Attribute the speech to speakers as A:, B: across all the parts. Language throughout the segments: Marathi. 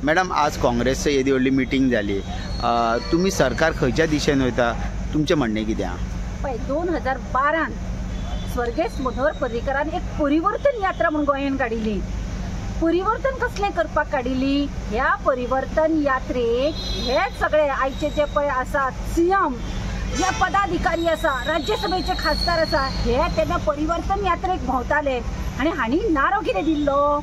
A: मॅडम आज काँग्रेसचं येदी व्हडली मिटींग जाली, तुम्ही सरकार खंयच्या दिशेन वयता, तुमचें म्हणणें कितें आहा?
B: पळय 2012 स्वर्गेस्त मनोहर पर्रीकरान एक परिवर्तन यात्रा म्हणून गोंयांत काडिल्ली। परिवर्तन कसलें करपाक काडिल्ली? ह्या परिवर्तन यात्रेक हे सगळे आयचे जे पळय आसात सीएम, जे पदाधिकारी आसा, राज्यसभेचे खासदार आसा, हे तेन्ना परिवर्तन यात्रेक भोंवताले आनी हांणी नारो कितें दिल्लो?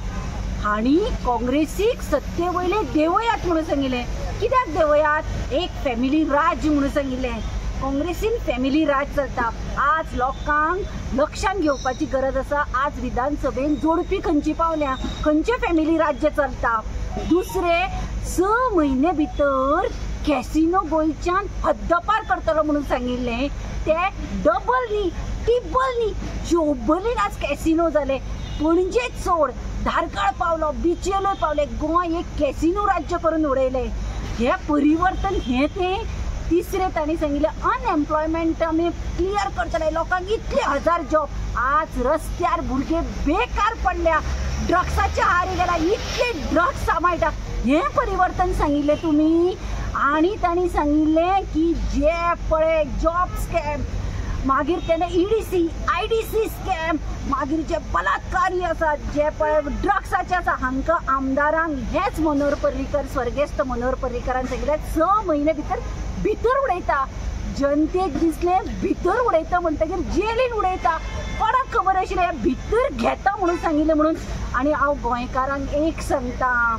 B: हांणी काँग्रेसीक सत्ते वयले देंवयात म्हणून सांगिल्लें। कित्याक देंवयात? एक फॅमिली राज म्हणून सांगिल्लें। काँग्रेसीन फॅमिली राज चलता। आज लोकांक लक्षांत घेवपाची गरज आसा, आज विधानसभेन जोडपी खंयची पावल्या, खंयचे फॅमिली राज्य चलता। दुसरे 6 म्हयने भितर कॅसिनो गोंयच्यान हद्दपार करतलो म्हणून सांगिल्लें। ते डबल न्ही, टिबल न्ही, चौबलीन आज कॅसिनो जाले। पणजेच सोड, धारकाळ पावलो, बिचेलोय पावले, गोंय एक कॅसिनो राज्य करून उडयले। हे परिवर्तन हे तें। तिसरे तांणी सांगिल्लें अनएम्प्लॉयमेंट आमी क्लियर करतले, लोकांक इतले 1000 जॉब। आज रस्त्यार भुरगे बेकार पडल्या, ड्रग्साच्या आहारी गेला, इतले ड्रग्स सांबाळटा। हे परिवर्तन सांगिल्लें तुमी। आनी तांणी सांगिल्लें की जे पळय जॉब स्कॅम, मागीर तेन्ना ईडीसी आयडीसी स्कॅम, मागीर जे बलात्कारी आसात, जे पळय ड्रग्साचे आसा, हांकां आमदारांक हेच मनोहर पर्रीकर, स्वर्गेस्त मनोहर पर्रीकरान सांगिल्लें 6 म्हयने भितर उडयता। जनतेक दिसलें भितर उडयता म्हणटकीर जेलीन उडयता, कोणाक खबर आशिल्लें भितर घेता म्हणून सांगिल्लें म्हणून। आनी हांव गोंयकारांक एक सांगता,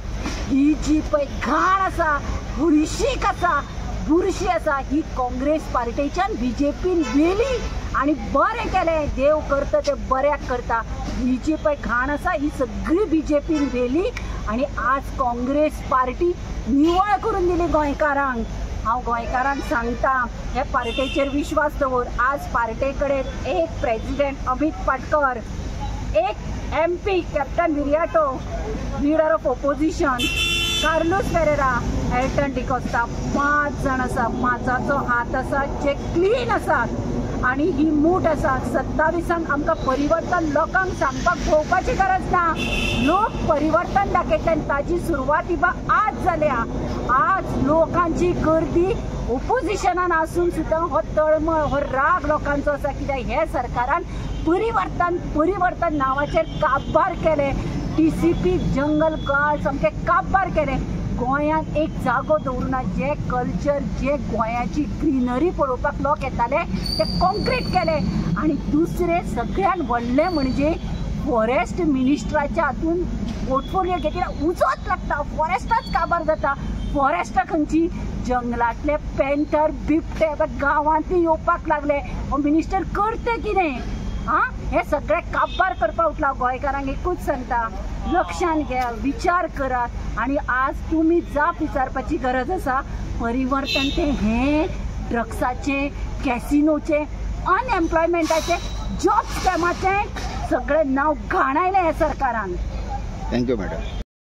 B: ही जी पळय घाण आसा, हळशीक आसा, बुरशी आसा, ही काँग्रेस पार्टीच्यान बीजेपीन वेली आनी बरें केलें। देव करता ते बऱ्याक करता। ही जी पळय घाण आसा, ही सगळी बीजेपीन वेली आनी आज काँग्रेस पार्टी निवळ करून दिली गोंयकारांक। हांव गोंयकारांक सांगता, हे पार्टेचेर विश्वास दवर। आज पार्टे कडेन एक प्रेसिडेंट अमित पाटकर, एक MP captain Viriato, leader of opposition Carlos Ferreira, Alton D'Costa, 5 जाण आसा। 5चाचो हात आसा जे क्लीन आसात आनी ही मूठ आसा। 27 आमकां परिवर्तन लोकांक सांगपाक भोंवपाची गरज ना। लोक परिवर्तन दाखयतले, ताजी सुरवात आज जाल्या। आज लोकांची गर्दी ऑपोजिशनान आसून सुद्दां हो तळमळ, हो राग लोकांचो आसा। कित्याक हे सरकारान परिवर्तन नांवाचेर काबार केले। TCP जंगल गार्ड सामके काबार केले। गोंयांत एक जागो दवरुना, जे कल्चर, जे गोंयाची ग्रीनरी पळोवपाक लोक येताले ते कॉन्क्रीट केले। आनी दुसरे सगळ्यान व्हडलें म्हणजे फॉरेस्ट मिनिस्टराच्या हातून पोर्टफोलियो घेतला, उजोच लागता, फॉरेस्टच काबार जाता। फॉरेस्टां खंयची? जंगलांतले पेंटर, बिबटे गांवांत येवपाक लागले। हो मिनिस्टर करते कितें? हे सगळे काबार करपाक उठला। गोंयकारांक एकूच सांगता, लक्षांत घ्या, विचार करात आनी आज तुमी जाप विचारपाची गरज आसा। परिवर्तन तें हे ड्रग्साचे, कॅसिनोचे, अनएम्प्लॉयमेंटाचे, जॉब स्कॅमाचे सगळे नांव घाणायलें हे सरकारान।
A: Thank you madam.